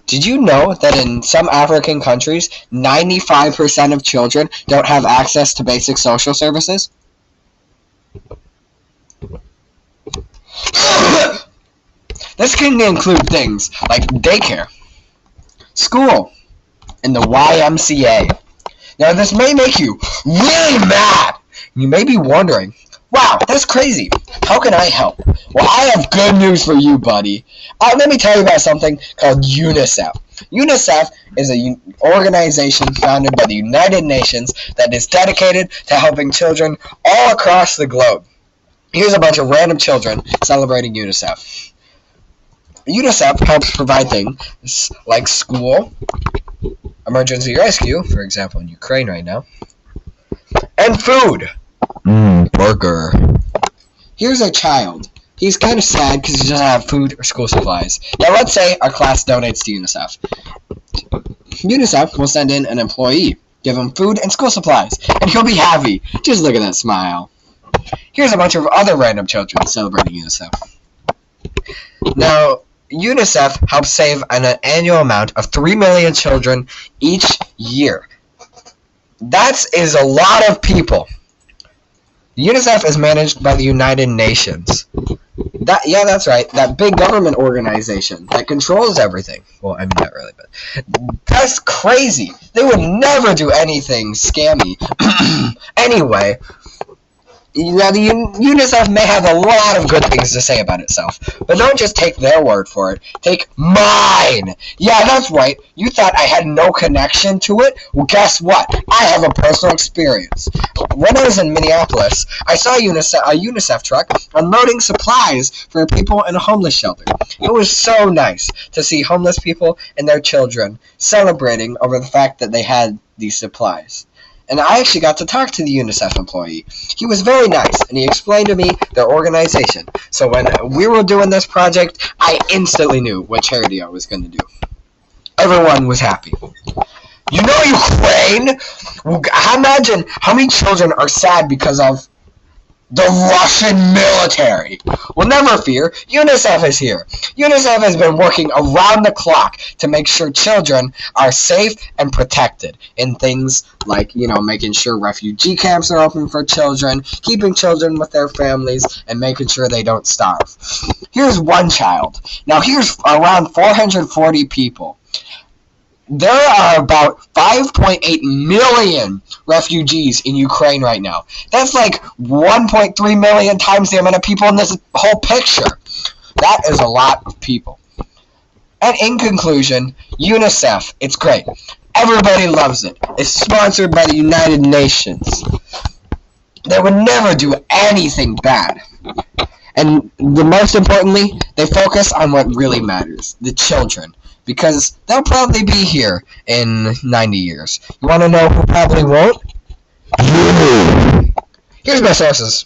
Did you know that in some African countries, 95% of children don't have access to basic social services? This can include things like daycare, school, and the YMCA. Now, this may make you really mad. You may be wondering, wow, that's crazy. How can I help? Well, I have good news for you, buddy. Let me tell you about something called UNICEF. UNICEF is an organization founded by the United Nations that is dedicated to helping children all across the globe. Here's a bunch of random children celebrating UNICEF. UNICEF helps provide things like school, emergency rescue, for example in Ukraine right now, and food. Burger. Here's a child. He's kind of sad because he doesn't have food or school supplies. Now let's say our class donates to UNICEF. UNICEF will send in an employee, give him food and school supplies, and he'll be happy. Just look at that smile. Here's a bunch of other random children celebrating UNICEF. Now, UNICEF helps save an annual amount of 3 million children each year. That is a lot of people. UNICEF is managed by the United Nations. That's right. That big government organization that controls everything. Well, I mean, not really, but that's crazy. They would never do anything scammy. Anyway, now the UNICEF may have a lot of good things to say about itself, but don't just take their word for it. Take mine! Yeah, that's right. You thought I had no connection to it? Well, guess what? I have a personal experience. When I was in Minneapolis, I saw a UNICEF truck unloading supplies for people in a homeless shelter. It was so nice to see homeless people and their children celebrating over the fact that they had these supplies. And I actually got to talk to the UNICEF employee. He was very nice, and he explained to me their organization. So when we were doing this project, I instantly knew what charity I was going to do. Everyone was happy. You know Ukraine? Imagine how many children are sad because of the Russian military. Well, never fear. UNICEF is here. UNICEF has been working around the clock to make sure children are safe and protected in things like, making sure refugee camps are open for children, keeping children with their families, and making sure they don't starve. Here's one child. Now, here's around 440 people. There are about 5.8 million refugees in Ukraine right now. That's like 1.3 million times the amount of people in this whole picture. That is a lot of people. And in conclusion, UNICEF, it's great. Everybody loves it. It's sponsored by the United Nations. They would never do anything bad. And the most importantly, they focus on what really matters, the children. Because they'll probably be here in 90 years. You want to know who probably won't? Here's my sources.